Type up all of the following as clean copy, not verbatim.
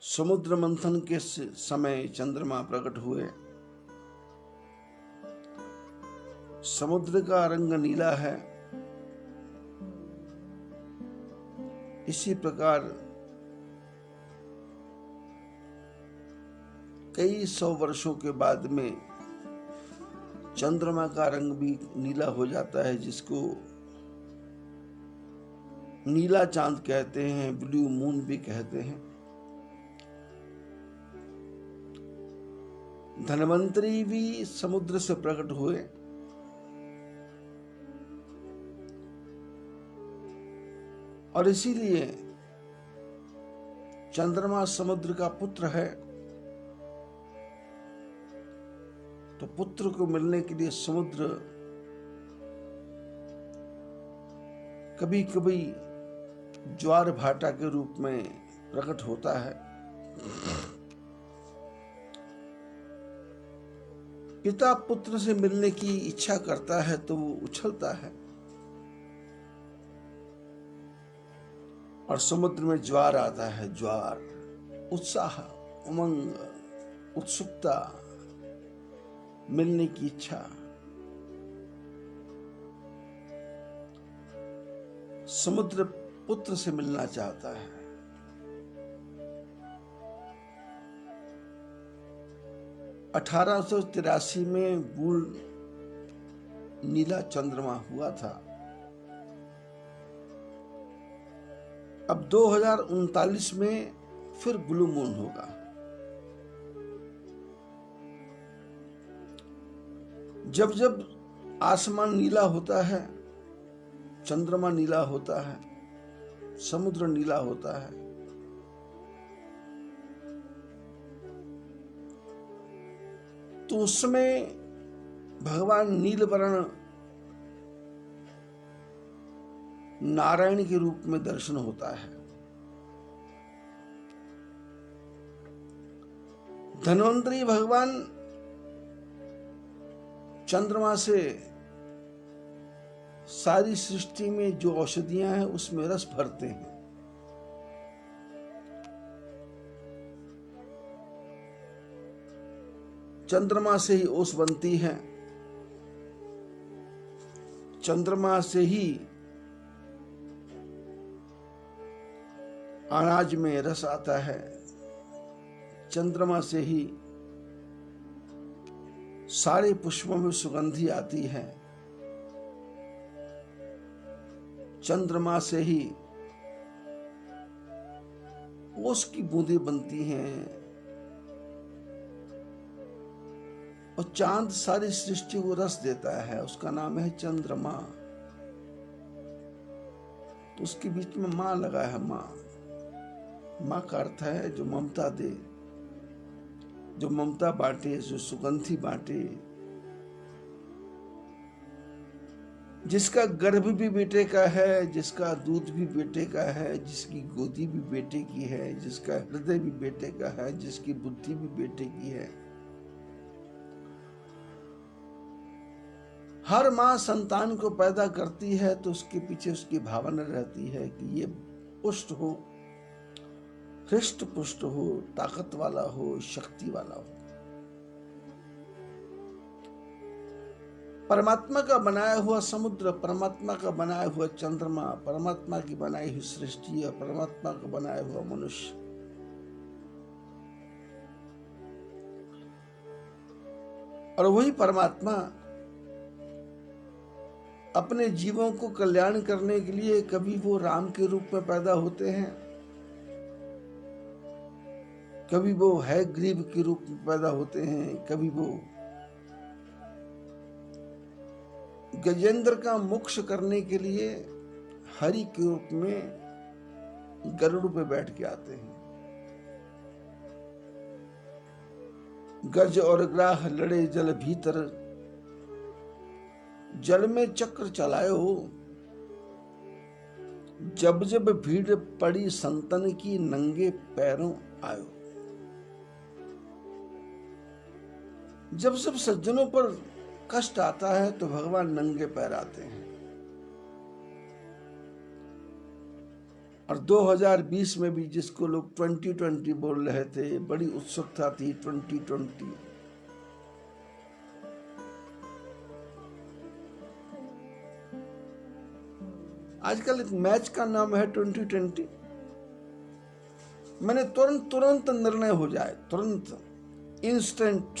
समुद्र मंथन के समय चंद्रमा प्रकट हुए। समुद्र का रंग नीला है। इसी प्रकार कई सौ वर्षों के बाद में चंद्रमा का रंग भी नीला हो जाता है, जिसको नीला चांद कहते हैं, ब्लू मून भी कहते हैं। धन्वंतरी भी समुद्र से प्रकट हुए। और इसीलिए चंद्रमा समुद्र का पुत्र है। तो पुत्र को मिलने के लिए समुद्र कभी कभी ज्वार भाटा के रूप में प्रकट होता है। पिता पुत्र से मिलने की इच्छा करता है तो वो उछलता है, और समुद्र में ज्वार आता है। ज्वार, उत्साह, उमंग, उत्सुकता, मिलने की इच्छा। समुद्र पुत्र से मिलना चाहता है। (1883) में बूढ़ नीला चंद्रमा हुआ था। अब 2039 में फिर ब्लू मून होगा। जब जब आसमान नीला होता है, चंद्रमा नीला होता है, समुद्र नीला होता है, तो उसमें भगवान नीलवर्ण नारायण के रूप में दर्शन होता है। धन्वंतरी भगवान चंद्रमा से सारी सृष्टि में जो औषधियां हैं उसमें रस भरते हैं। चंद्रमा से ही ओस बनती है। चंद्रमा से ही अनाज में रस आता है। चंद्रमा से ही सारे पुष्पों में सुगंधी आती है। चंद्रमा से ही ओस की बूंदें बनती हैं। और चांद सारी सृष्टि को रस देता है। उसका नाम है चंद्रमा। तो उसके बीच में मां लगा है। मां का अर्थ है जो ममता दे, जो ममता बांटे, जो सुगंधी बांटे, जिसका गर्भ भी बेटे का है, जिसका दूध भी बेटे का है, जिसकी गोदी भी बेटे की है, जिसका हृदय भी बेटे का है, जिसकी बुद्धि भी बेटे की है। हर मां संतान को पैदा करती है तो उसके पीछे उसकी भावना रहती है कि ये पुष्ट हो, हृष्ट पुष्ट हो, ताकत वाला हो, शक्ति वाला हो। परमात्मा का बनाया हुआ समुद्र, परमात्मा का बनाया हुआ चंद्रमा, परमात्मा की बनाई हुई सृष्टि और परमात्मा का बनाया हुआ मनुष्य, और वही परमात्मा अपने जीवों को कल्याण करने के लिए कभी वो राम के रूप में पैदा होते हैं, कभी वो है ग्रीव के रूप में पैदा होते हैं, कभी वो गजेंद्र का मोक्ष करने के लिए हरि के रूप में गरुड़ पे बैठ के आते हैं। गज और ग्राह लड़े जल भीतर, जल में चक्र चलायो, जब जब भीड़ पड़ी संतन की नंगे पैरों आयो। जब सब सज्जनों पर कष्ट आता है तो भगवान नंगे पैर आते हैं। और 2020 में भी जिसको लोग 2020 बोल रहे थे, बड़ी उत्सुकता थी 2020। आजकल एक मैच का नाम है 2020। मैंने तुरंत निर्णय हो जाए, तुरंत, इंस्टेंट,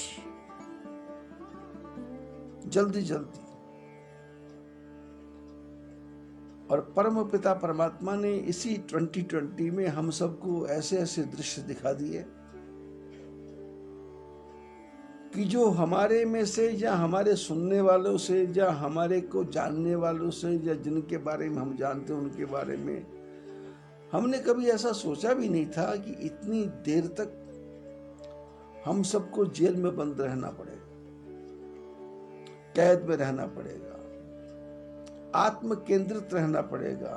जल्दी जल्दी। और परम पिता परमात्मा ने इसी 2020 में हम सबको ऐसे ऐसे दृश्य दिखा दिए कि जो हमारे में से या हमारे सुनने वालों से या हमारे को जानने वालों से या जिनके बारे में हम जानते हैं उनके बारे में हमने कभी ऐसा सोचा भी नहीं था कि इतनी देर तक हम सबको जेल में बंद रहना पड़ेगा, कैद में रहना पड़ेगा, आत्म केंद्रित रहना पड़ेगा,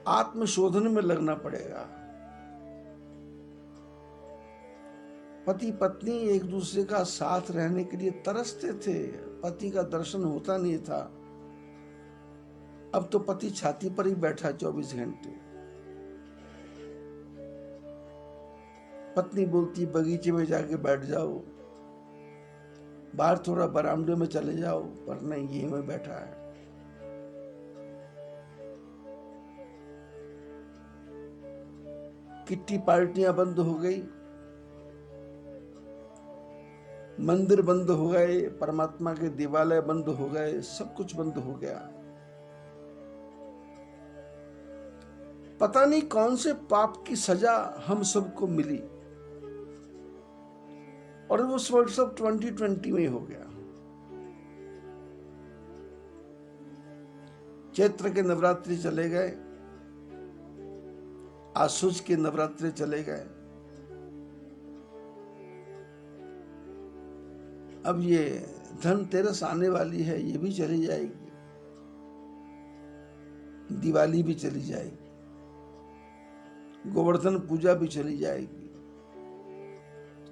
आत्मशोधन में लगना पड़ेगा। पति पत्नी एक दूसरे का साथ रहने के लिए तरसते थे, पति का दर्शन होता नहीं था। अब तो पति छाती पर ही बैठा 24 घंटे। पत्नी बोलती बगीचे में जाके बैठ जाओ, बाहर थोड़ा बरामदे में चले जाओ, पर नहीं, यहीं में बैठा है। किट्टी पार्टियां बंद हो गई, मंदिर बंद हो गए, परमात्मा के देवालय बंद हो गए, सब कुछ बंद हो गया। पता नहीं कौन से पाप की सजा हम सबको मिली और वो सब 2020 में हो गया। चैत्र के नवरात्रि चले गए, आसुज के नवरात्रि चले गए, अब ये धनतेरस आने वाली है, ये भी चली जाएगी, दिवाली भी चली जाएगी, गोवर्धन पूजा भी चली जाएगी,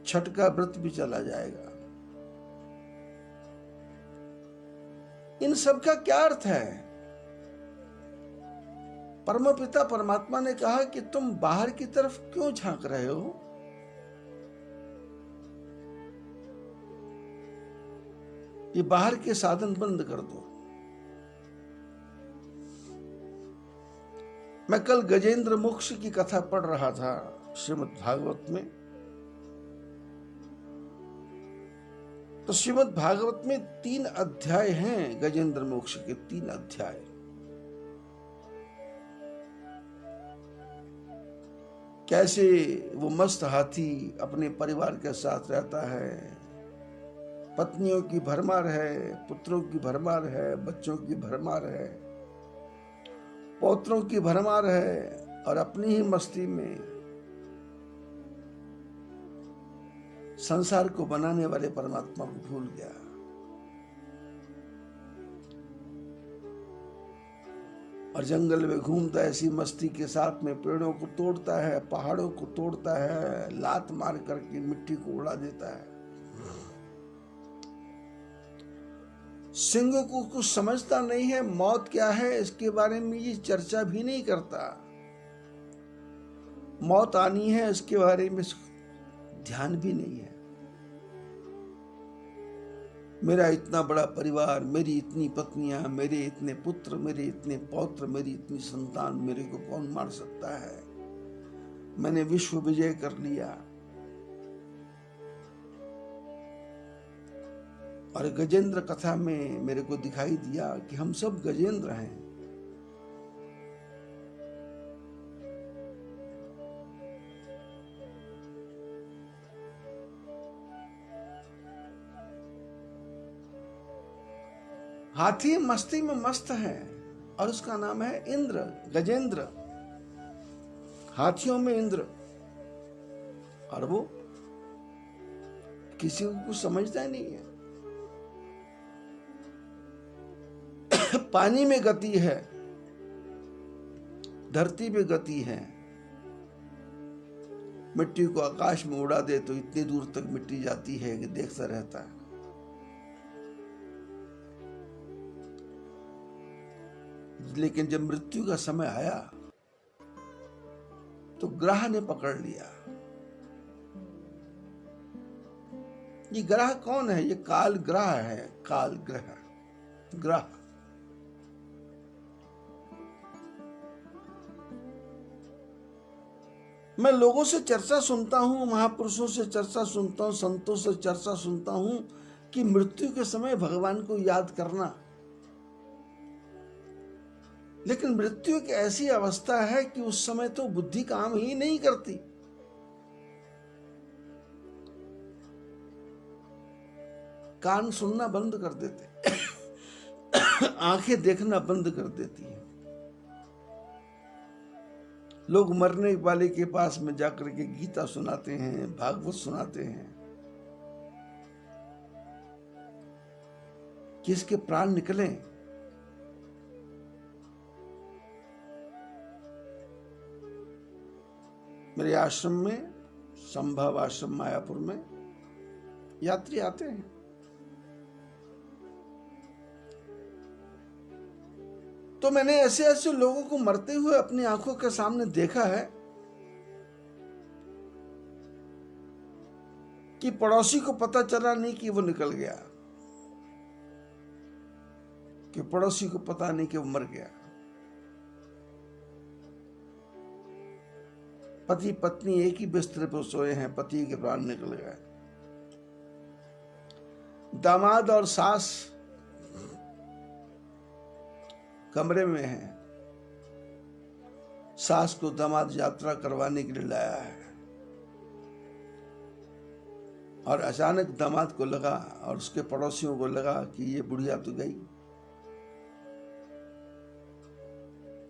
छठ का व्रत भी चला जाएगा। इन सब का क्या अर्थ है? परमपिता परमात्मा ने कहा कि तुम बाहर की तरफ क्यों झांक रहे हो? ये बाहर के साधन बंद कर दो। मैं कल गजेंद्र मोक्ष की कथा पढ़ रहा था श्रीमद् भागवत में। तो श्रीमद् भागवत में 3 अध्याय हैं, गजेंद्र मोक्ष के 3 अध्याय। कैसे वो मस्त हाथी अपने परिवार के साथ रहता है, पत्नियों की भरमार है, पुत्रों की भरमार है, बच्चों की भरमार है, पौत्रों की भरमार है, और अपनी ही मस्ती में संसार को बनाने वाले परमात्मा को भूल गया। और जंगल में घूमता है ऐसी मस्ती के साथ में, पेड़ों को तोड़ता है, पहाड़ों को तोड़ता है, लात मार करके मिट्टी को उड़ा देता है। सिंह को कुछ समझता नहीं है, मौत क्या है इसके बारे में ये चर्चा भी नहीं करता। मौत आनी है इसके बारे में ध्यान भी नहीं है। मेरा इतना बड़ा परिवार, मेरी इतनी पत्नियां, मेरे इतने पुत्र, मेरे इतने पौत्र, मेरी इतनी संतान, मेरे को कौन मार सकता है? मैंने विश्व विजय कर लिया। और गजेंद्र कथा में मेरे को दिखाई दिया कि हम सब गजेंद्र हैं। हाथी मस्ती में मस्त है और उसका नाम है इंद्र, गजेंद्र, हाथियों में इंद्र। और वो किसी को कुछ समझता ही नहीं है। पानी में गति है, धरती पे गति है। मिट्टी को आकाश में उड़ा दे तो इतनी दूर तक मिट्टी जाती है कि देखता रहता है। लेकिन जब मृत्यु का समय आया तो ग्रह ने पकड़ लिया। ये ग्रह कौन है? ये काल ग्रह है, काल ग्रह ग्रह। मैं लोगों से चर्चा सुनता हूं, महापुरुषों से चर्चा सुनता हूं, संतों से चर्चा सुनता हूं कि मृत्यु के समय भगवान को याद करना। लेकिन मृत्यु एक ऐसी अवस्था है कि उस समय तो बुद्धि काम ही नहीं करती। कान सुनना बंद कर देते, आंखें देखना बंद कर देती हैं। लोग मरने वाले के पास में जाकर के गीता सुनाते हैं, भागवत सुनाते हैं कि इसके प्राण निकले। मेरे आश्रम में, संभव आश्रम मायापुर में, यात्री आते हैं। तो मैंने ऐसे ऐसे लोगों को मरते हुए अपनी आंखों के सामने देखा है कि पड़ोसी को पता चला नहीं कि वो निकल गया, कि पड़ोसी को पता नहीं कि वो मर गया। पति पत्नी एक ही बिस्तर पर सोए हैं, पति के प्राण निकल गए। दामाद और सास कमरे में है, सास को दामाद यात्रा करवाने के लिए लाया है और अचानक दामाद को लगा और उसके पड़ोसियों को लगा कि ये बुढ़िया तो गई।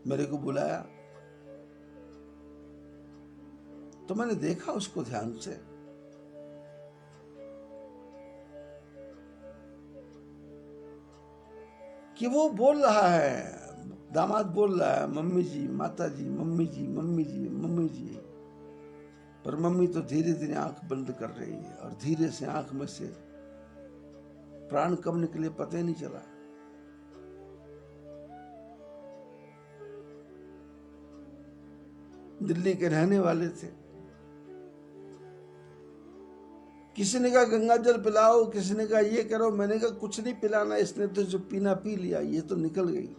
मेरे को बुलाया तो मैंने देखा उसको ध्यान से। कि वो बोल रहा है, दामाद बोल रहा है, मम्मी जी, माता जी, मम्मी जी, मम्मी जी, मम्मी जी। पर मम्मी तो धीरे धीरे आंख बंद कर रही है और धीरे से आंख में से प्राण कब निकले पता ही नहीं चला। दिल्ली के रहने वाले थे। किसी ने कहा गंगा जल पिलाओ, किसी ने कहा ये करो। मैंने कहा कुछ नहीं पिलाना, इसने तो जो पीना पी लिया, ये तो निकल गई।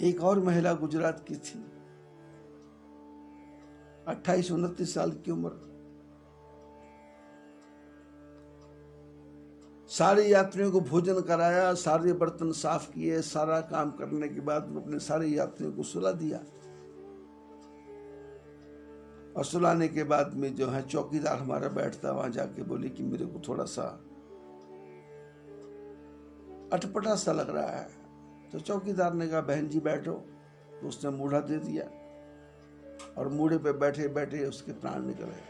एक और महिला गुजरात की थी, 28-29 साल की उम्र। सारे यात्रियों को भोजन कराया, सारे बर्तन साफ किए, सारा काम करने के बाद अपने सारे यात्रियों को सुला दिया। और सुलाने के बाद में जो है चौकीदार हमारा बैठता, वहां जाके बोली कि मेरे को थोड़ा सा अटपटा सा लग रहा है। तो चौकीदार ने कहा बहन जी बैठो। तो उसने मूढ़ा दे दिया और मूढ़े पे बैठे बैठे उसके प्राण निकले।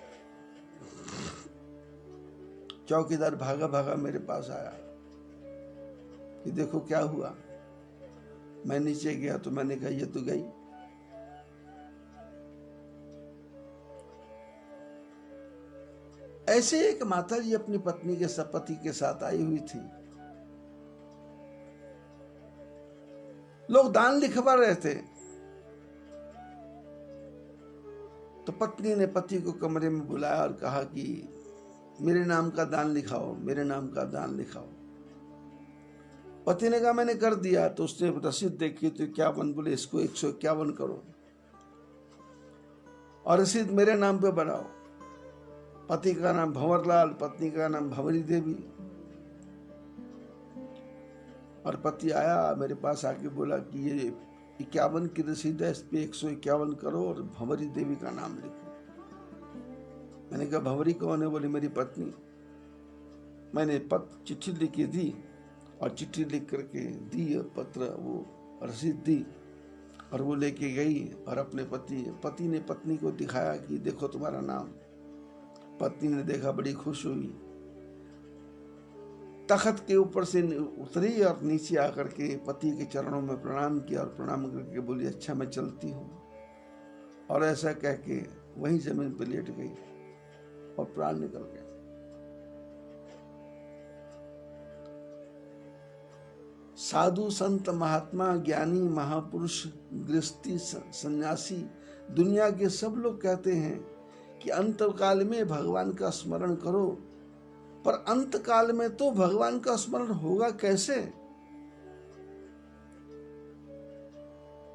चौकीदार भागा भागा मेरे पास आया कि देखो क्या हुआ। मैं नीचे गया तो मैंने कहा ये तो गई। ऐसे एक माता जी अपनी पत्नी के पति के साथ आई हुई थी। लोग दान लिखवा रहे थे तो पत्नी ने पति को कमरे में बुलाया और कहा कि मेरे नाम का दान लिखाओ, मेरे नाम का दान लिखाओ। पति ने कहा मैंने कर दिया। तो उसने रसीद देखी तो 51, बोले इसको 151 करो और रसीद मेरे नाम पे बनाओ। पति का नाम भंवरलाल, पत्नी का नाम भंवरी देवी। और पति आया मेरे पास आके बोला कि ये 51 की रसीद है, इस पे 151 करो और भंवरी देवी का नाम लिखो। मैंने कहा भंवरी कौन है? बोली मेरी पत्नी। मैंने चिट्ठी लिख के दी और चिट्ठी लिख करके दी और पत्र वो रसीद दी और वो लेके गई और अपने पति ने पत्नी को दिखाया कि देखो तुम्हारा नाम। पत्नी ने देखा, बड़ी खुश हुई, तख्त के ऊपर से उतरी और नीचे आकर के पति के चरणों में प्रणाम किया और प्रणाम करके बोली अच्छा मैं चलती हूँ। और ऐसा कह के वहीं जमीन पर लेट गई और प्राण निकल गए। साधु संत महात्मा ज्ञानी महापुरुष गृहस्थी सन्यासी दुनिया के सब लोग कहते हैं कि अंतकाल में भगवान का स्मरण करो, पर अंतकाल में तो भगवान का स्मरण होगा कैसे?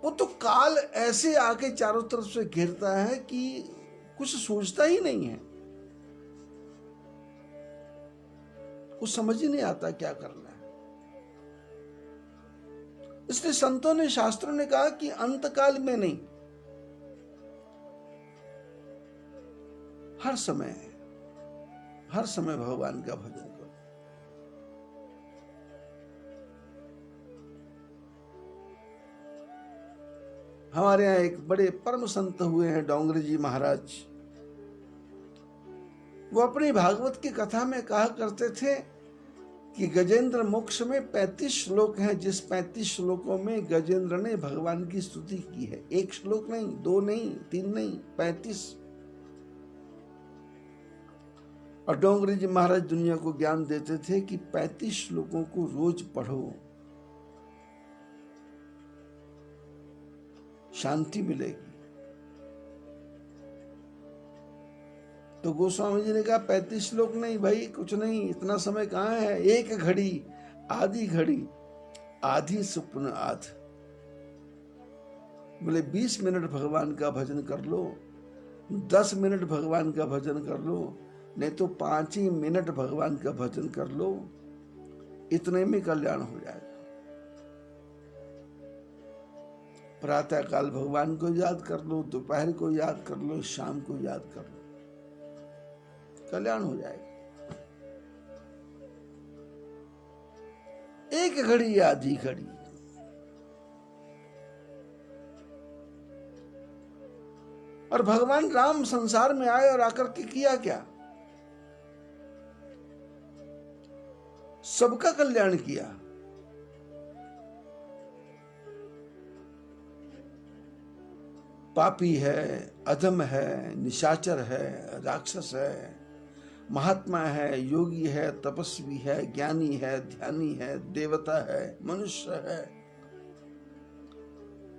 वो तो काल ऐसे आके चारों तरफ से घेरता है कि कुछ सोचता ही नहीं है, कुछ समझ ही नहीं आता क्या करना है। इसलिए संतों ने शास्त्रों ने कहा कि अंतकाल में नहीं, हर समय भगवान का भजन करो। हमारे यहाँ एक बड़े परम संत हुए हैं डोंगरी जी महाराज। वो अपनी भागवत की कथा में कहा करते थे कि गजेंद्र मोक्ष में 35 श्लोक हैं, जिस 35 श्लोकों में गजेंद्र ने भगवान की स्तुति की है। एक श्लोक नहीं, 2 नहीं, 3 नहीं, 35। और डोंगरी जी महाराज दुनिया को ज्ञान देते थे कि 35 श्लोकों को रोज पढ़ो, शांति मिलेगी। तो गोस्वामी जी ने कहा 35 श्लोक नहीं भाई, कुछ नहीं, इतना समय कहाँ है। एक घड़ी, आधी घड़ी, आधी सुपुन आध। बोले 20 मिनट भगवान का भजन कर लो, 10 मिनट भगवान का भजन कर लो, नहीं तो 5 ही मिनट भगवान का भजन कर लो, इतने में कल्याण हो जाएगा। प्रातः काल भगवान को याद कर लो, दोपहर को याद कर लो, शाम को याद कर लो, कल्याण हो जाएगा। एक घड़ी या आधी घड़ी। और भगवान राम संसार में आए और आकर के किया क्या? सबका कल्याण किया। पापी है, अधम है, निशाचर है, राक्षस है, महात्मा है, योगी है, तपस्वी है, ज्ञानी है, ध्यानी है, देवता है, मनुष्य है,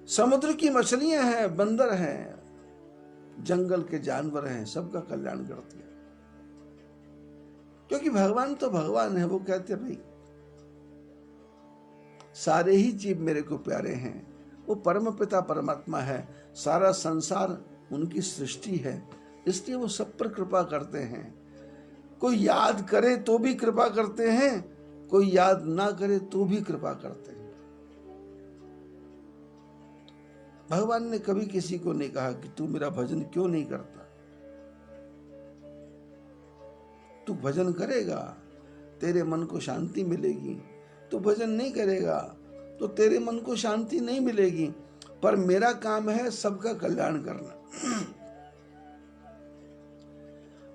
समुद्र की मछलियां हैं, बंदर हैं, जंगल के जानवर हैं, सबका कल्याण करती है। क्योंकि भगवान तो भगवान है। वो कहते भाई सारे ही जीव मेरे को प्यारे हैं। वो परम पिता परमात्मा है, सारा संसार उनकी सृष्टि है, इसलिए वो सब पर कृपा करते हैं। कोई याद करे तो भी कृपा करते हैं, कोई याद ना करे तो भी कृपा करते हैं। भगवान ने कभी किसी को नहीं कहा कि तू मेरा भजन क्यों नहीं करता। तू भजन करेगा तेरे मन को शांति मिलेगी, तू भजन नहीं करेगा तो तेरे मन को शांति नहीं मिलेगी। पर मेरा काम है सबका कल्याण करना।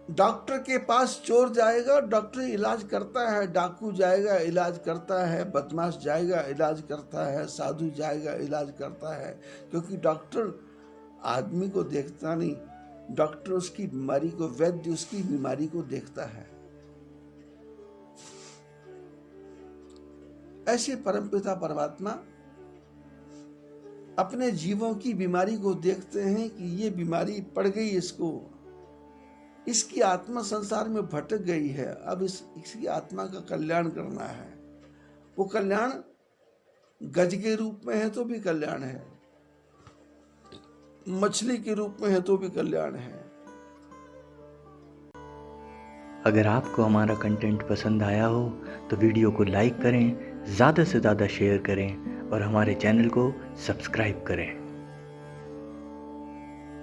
डॉक्टर के पास चोर जाएगा, डॉक्टर इलाज करता है, डाकू जाएगा इलाज करता है, बदमाश जाएगा इलाज करता है, साधु जाएगा इलाज करता है। क्योंकि डॉक्टर आदमी को देखता नहीं, डॉक्टर उसकी बीमारी को, वैद्य उसकी बीमारी को देखता है। ऐसे परमपिता परमात्मा अपने जीवों की बीमारी को देखते हैं कि ये बीमारी पड़ गई इसको, इसकी आत्मा संसार में भटक गई है, अब इसकी आत्मा का कल्याण करना है। वो कल्याण गज के रूप में है तो भी कल्याण है, मछली के रूप में है तो भी कल्याण है। अगर आपको हमारा कंटेंट पसंद आया हो तो वीडियो को लाइक करें, ज़्यादा से ज़्यादा शेयर करें और हमारे चैनल को सब्सक्राइब करें।